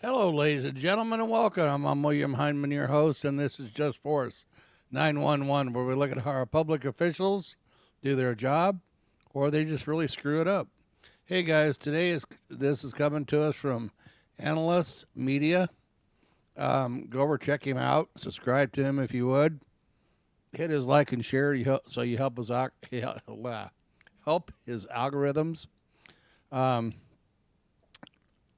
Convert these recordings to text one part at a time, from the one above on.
Hello, ladies and gentlemen, and welcome. I'm William Heinman, your host, and this is Just Force 911, where we look at how our public officials do their job, or they just really screw it up. Hey guys, this is coming to us from Analyst Media. Go over, check him out, subscribe to him if you would. Hit his like and share so you help his help his algorithms.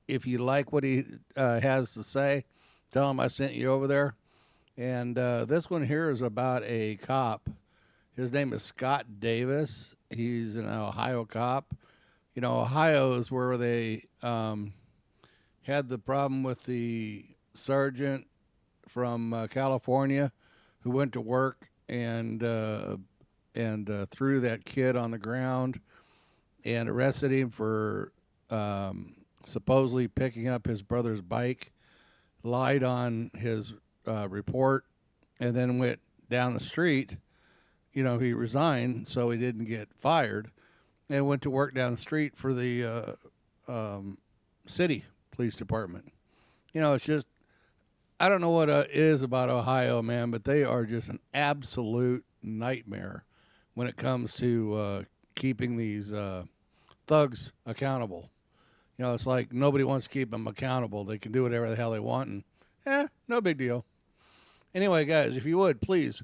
If you like what he has to say, tell him I sent you over there. And this one here is about a cop. His name is Scott Davis. He's an Ohio cop. You know, Ohio is where they had the problem with the sergeant from California who went to work and threw that kid on the ground and arrested him for supposedly picking up his brother's bike, lied on his report, and then went down the street. You know, he resigned so he didn't get fired, and went to work down the street for the city police department. You know, it's just, I don't know what it is about Ohio, man, but they are just an absolute nightmare when it comes to keeping these thugs accountable. You know, it's like nobody wants to keep them accountable. They can do whatever the hell they want, and no big deal. Anyway, guys, if you would, please,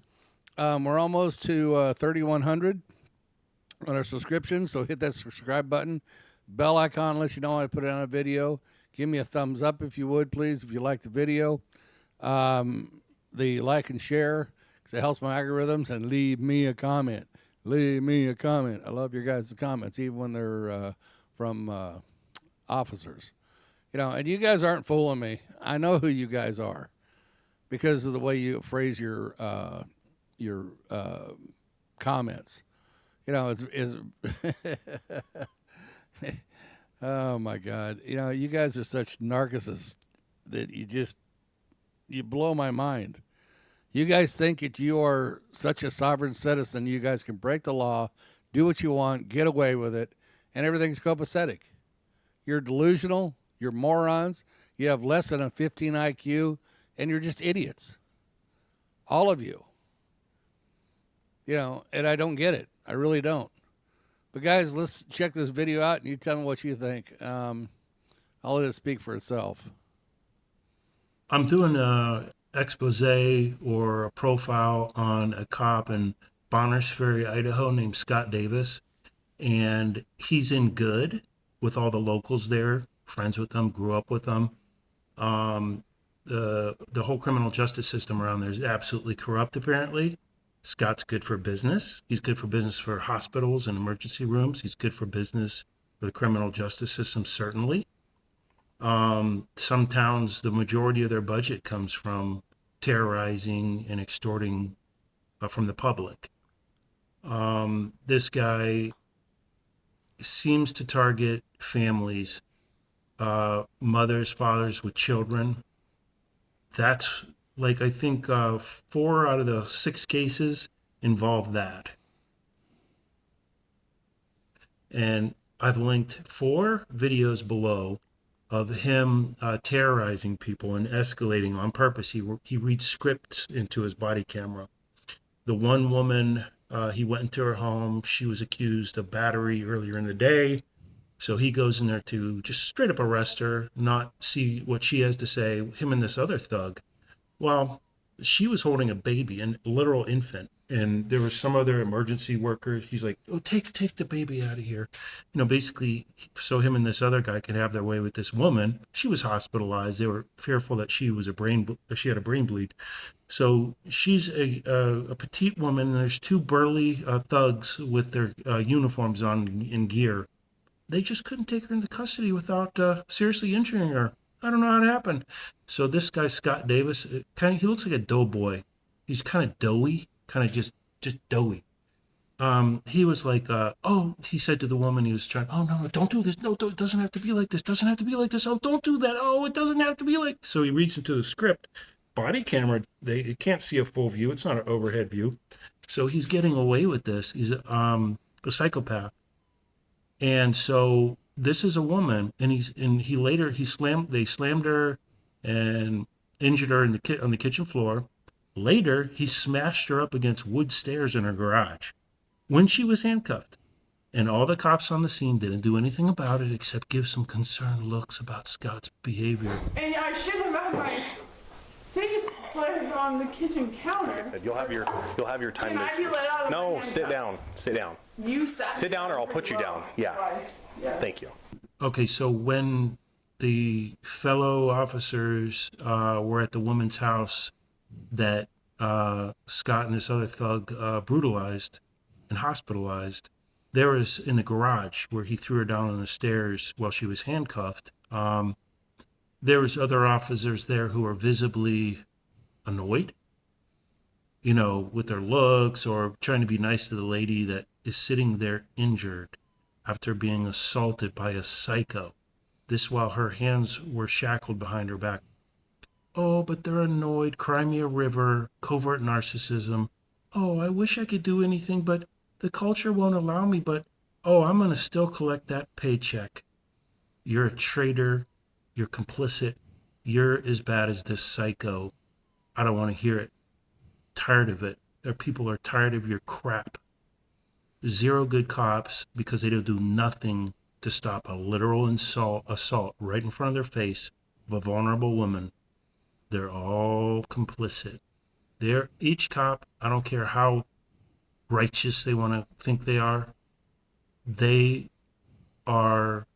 we're almost to 3,100 on our subscription, so hit that subscribe button. Bell icon lets you know when I put it on a video. Give me a thumbs up if you would, please, if you like the video. The like and share, because it helps my algorithms, and leave me a comment. Leave me a comment. I love your guys' comments, even when they're from officers. You know, and you guys aren't fooling me. I know who you guys are because of the way you phrase your comments. You know, it's oh my God. You know, you guys are such narcissists that you blow my mind. You guys think that you are such a sovereign citizen, you guys can break the law, do what you want, get away with it, and everything's copacetic. You're delusional, you're morons, you have less than a 15 IQ, and you're just idiots. All of you. You know, and I don't get it. I really don't. But guys, let's check this video out and you tell me what you think. I'll let it speak for itself. I'm doing a expose or a profile on a cop in Ferry, Idaho named Scott Davis, and he's in good with all the locals there, friends with them, grew up with them. The whole criminal justice system around there is absolutely corrupt, apparently. Scott's good for business. He's good for business for hospitals and emergency rooms. He's good for business for the criminal justice system, certainly. Some towns, the majority of their budget comes from terrorizing and extorting from the public. This guy seems to target families, mothers, fathers with children. That's like, I think 4 out of the 6 cases involve that. And I've linked 4 videos below of him terrorizing people and escalating on purpose. He reads scripts into his body camera. The one woman, he went into her home. She was accused of battery earlier in the day. So he goes in there to just straight up arrest her, not see what she has to say, him and this other thug. Well, she was holding a baby, a literal infant, and there was some other emergency worker. He's like, "Oh, take the baby out of here," basically, so him and this other guy could have their way with this woman. She was hospitalized. They were fearful that she had a brain bleed. So she's a petite woman, and there's 2 burly thugs with their uniforms on in gear. They just couldn't take her into custody without seriously injuring her. I don't know how it happened. So this guy, Scott Davis, he looks like a doughboy. He's kind of doughy, kind of just doughy. He was like, he said to the woman he was trying, "Oh, no, don't do this. No, it doesn't have to be like this. Doesn't have to be like this. Oh, don't do that. Oh, it doesn't have to be like." So he reads into the script. Body camera, they can't see a full view. It's not an overhead view. So he's getting away with this. He's a psychopath. And so this is a woman, and they slammed her and injured her on the kitchen floor. Later, he smashed her up against wood stairs in her garage when she was handcuffed. And all the cops on the scene didn't do anything about it except give some concerned looks about Scott's behavior. And I shouldn't have had my face slammed on the kitchen counter. You'll have your time. Can I be let out of my No, handcuffs? sit down. Sit down. You sat Sit down or I'll put you down. Yeah. Yeah. Thank you. Okay, so when the fellow officers were at the woman's house that Scott and this other thug brutalized and hospitalized, there was in the garage where he threw her down on the stairs while she was handcuffed. There was other officers there who were visibly annoyed, with their looks or trying to be nice to the lady that is sitting there injured after being assaulted by a psycho. This while her hands were shackled behind her back. Oh, but they're annoyed. Cry me a river. Covert narcissism. Oh, I wish I could do anything, but the culture won't allow me. But, I'm going to still collect that paycheck. You're a traitor. You're complicit. You're as bad as this psycho. I don't want to hear it. Tired of it. People are tired of your crap. Zero good cops because they don't do nothing to stop a literal assault right in front of their face of a vulnerable woman. They're all complicit. Each cop, I don't care how righteous they want to think they are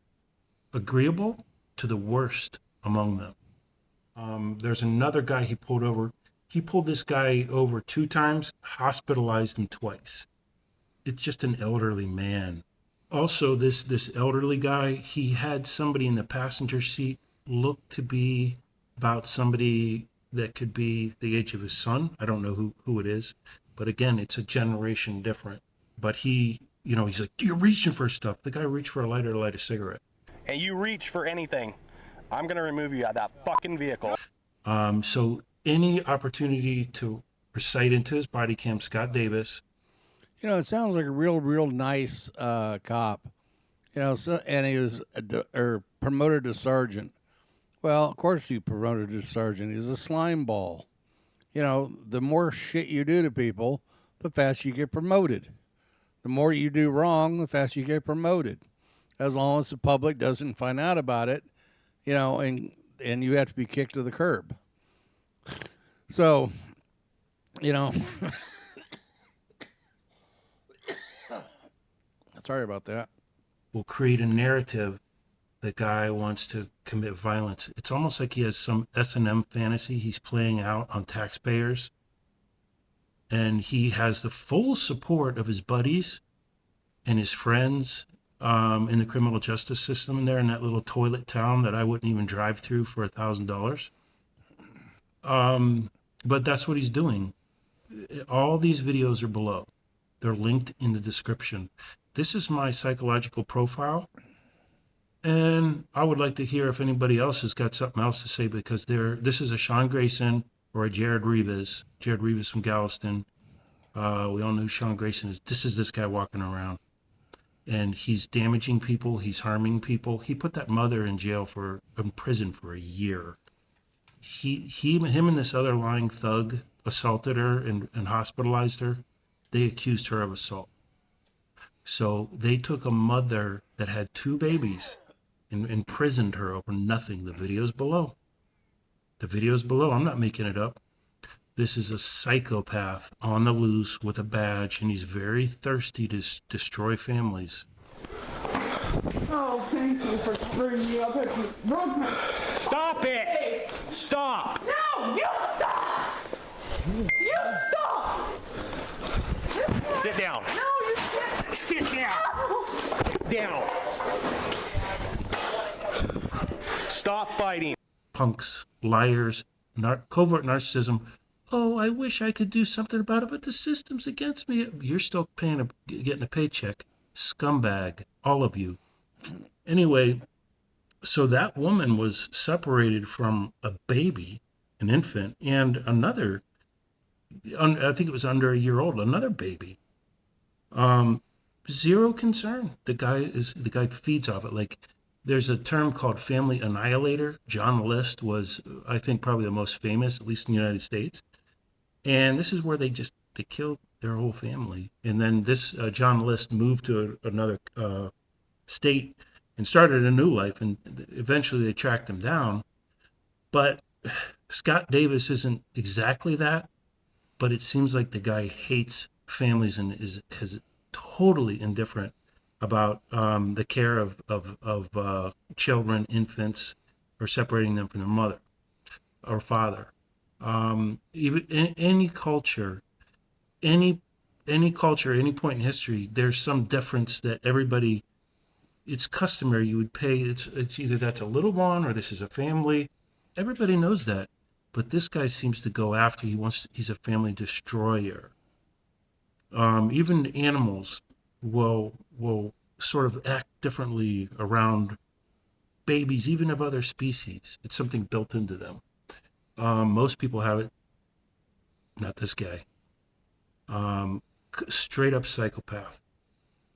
agreeable to the worst among them. There's another guy he pulled over. He pulled this guy over 2 times, hospitalized him twice. It's just an elderly man. Also, this elderly guy, he had somebody in the passenger seat look to be about somebody that could be the age of his son. I don't know who it is. But again, it's a generation different. But he's like, you're reaching for stuff. The guy reached for a lighter to light a cigarette. And you reach for anything, I'm going to remove you out of that fucking vehicle. So any opportunity to recite into his body cam, Scott Davis. It sounds like a real nice cop. And he was promoted to sergeant. Well, of course he promoted to sergeant. He's a slime ball. The more shit you do to people, the faster you get promoted. The more you do wrong, the faster you get promoted. As long as the public doesn't find out about it, and you have to be kicked to the curb. So, sorry about that. Will create a narrative the guy wants to commit violence. It's almost like he has some S&M fantasy he's playing out on taxpayers. And he has the full support of his buddies and his friends in the criminal justice system there in that little toilet town that I wouldn't even drive through for $1,000. But that's what he's doing. All these videos are below. They're linked in the description. This is my psychological profile. And I would like to hear if anybody else has got something else to say, because this is a Sean Grayson or a Jared Rivas from Galveston. We all know who Sean Grayson is. This is this guy walking around. And he's damaging people. He's harming people. He put that mother in prison for a year. Him and this other lying thug assaulted her and hospitalized her. They accused her of assault. So they took a mother that had 2 babies and imprisoned her over nothing. The video's below. I'm not making it up. This is a psychopath on the loose with a badge, and he's very thirsty to destroy families. Oh, thank you for bringing me up. Stop it! Stop! No, you stop! You stop! Sit down. No, you can't. Sit down. Down. Stop fighting. Punks, liars, covert narcissism. Oh, I wish I could do something about it, but the system's against me. You're still getting a paycheck. Scumbag, all of you. Anyway, so that woman was separated from a baby, an infant, and another, I think it was under a year old, another baby. Zero concern. The guy feeds off it. Like, There's a term called family annihilator. John List was, I think, probably the most famous, at least in the United States. And this is where they killed their whole family. And then this John List moved to another state and started a new life. And eventually they tracked him down. But Scott Davis isn't exactly that. But it seems like the guy hates families and is totally indifferent about the care of children, infants, or separating them from their mother or father. Even in any culture, any culture, any point in history, there's some difference that everybody. It's customary. You would pay. It's either that's a little one or this is a family. Everybody knows that, but this guy seems to go after. He's a family destroyer. Even animals will sort of act differently around babies, even of other species. It's something built into them. Most people have it. Not this guy. Straight up psychopath.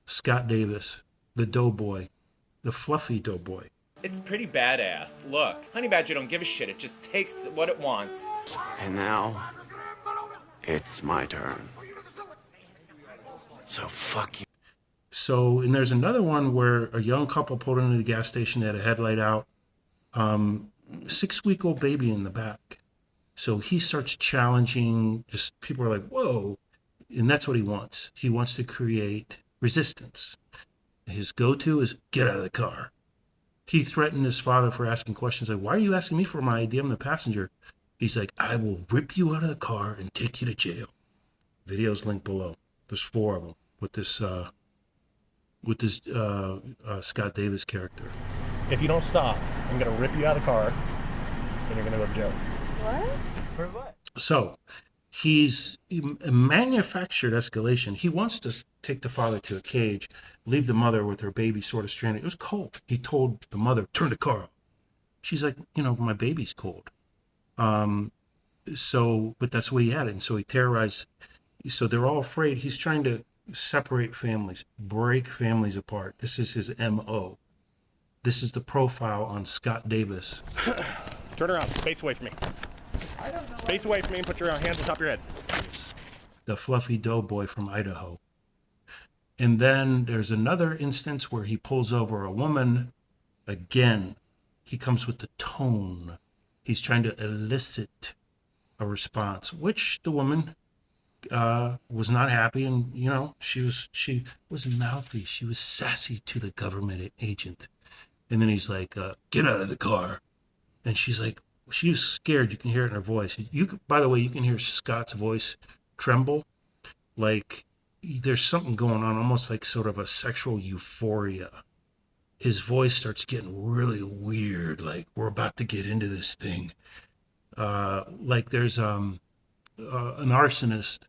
Scott Davis, the doughboy, the fluffy doughboy. It's pretty badass. Look, Honey Badger don't give a shit. It just takes what it wants. And now, it's my turn. So fuck you. So, and there's another one where a young couple pulled into the gas station, they had a headlight out, 6-week-old baby in the back. So he starts challenging, just people are like, whoa. And that's what he wants. He wants to create resistance. His go-to is get out of the car. He threatened his father for asking questions like, why are you asking me for my ID? I'm the passenger. He's like, I will rip you out of the car and take you to jail. Video's linked below. There's 4 of them with this Scott Davis character. If you don't stop, I'm going to rip you out of the car and you're going to go to jail. What? For what? So he's manufactured escalation. He wants to take the father to a cage, leave the mother with her baby sort of stranded. It was cold. He told the mother, turn the car off. She's like, my baby's cold. But that's the way he had it. And so he terrorized. So they're all afraid. He's trying to separate families, break families apart. This is his MO. This is the profile on Scott Davis. Turn around. Face away from me. Face away from me and put your hands on top of your head. The fluffy doughboy from Idaho. And then there's another instance where he pulls over a woman. Again, he comes with the tone. He's trying to elicit a response, which the woman was not happy. And, she was mouthy. She was sassy to the government agent. And then he's like, get out of the car. And she's like, she was scared. You can hear it in her voice. By the way, you can hear Scott's voice tremble. Like there's something going on, almost like sort of a sexual euphoria. His voice starts getting really weird. Like we're about to get into this thing. Like there's an arsonist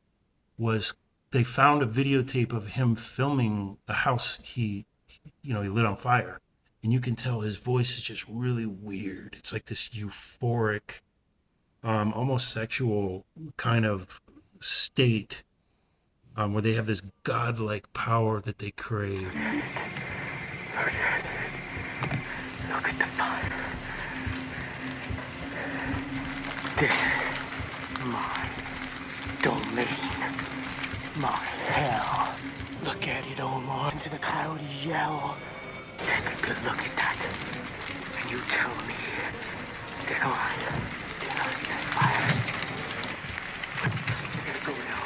they found a videotape of him filming a house he lit on fire. And you can tell his voice is just really weird. It's like this euphoric, almost sexual kind of state where they have this godlike power that they crave. Look at the fire. This is my domain. My hell. Look at it, Omar. Into the coyotes yell. Take a good look at that. And you tell me that I did not set fire. I gotta go now.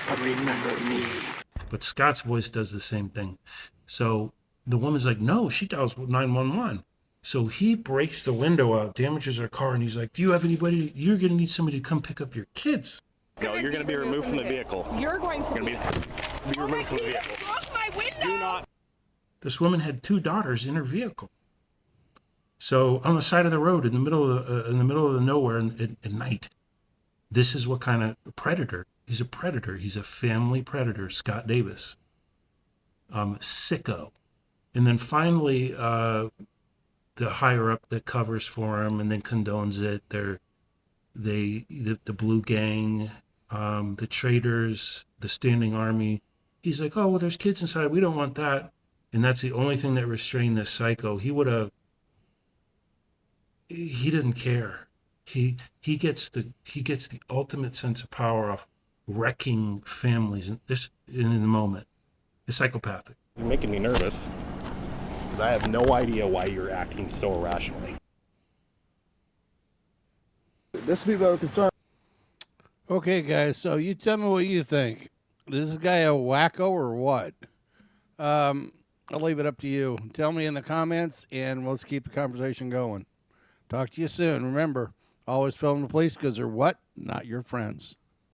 But remember me. But Scott's voice does the same thing. So the woman's like, no, she dials 911. So he breaks the window out, damages her car, and he's like, do you have anybody? You're going to need somebody to come pick up your kids. No, you're going to be removed from the vehicle. You're going to be removed from the vehicle. Broke my window. Do not. This woman had 2 daughters in her vehicle. So on the side of the road, in the middle of the nowhere at night, this is what kind of predator. He's a predator. He's a family predator, Scott Davis. Sicko. And then finally, the higher up that covers for him and then condones it, the Blue Gang, the Traitors, the Standing Army. He's like, oh, well, there's kids inside. We don't want that. And that's the only thing that restrained this psycho. He didn't care. He gets the ultimate sense of power off wrecking families in the moment. It's psychopathic. You're making me nervous. 'Cause I have no idea why you're acting so irrationally. There's people that are concerned. Okay, guys, so you tell me what you think. Is this guy a wacko or what? I'll leave it up to you. Tell me in the comments, and let's keep the conversation going. Talk to you soon. Remember, always film the police because they're what? Not your friends.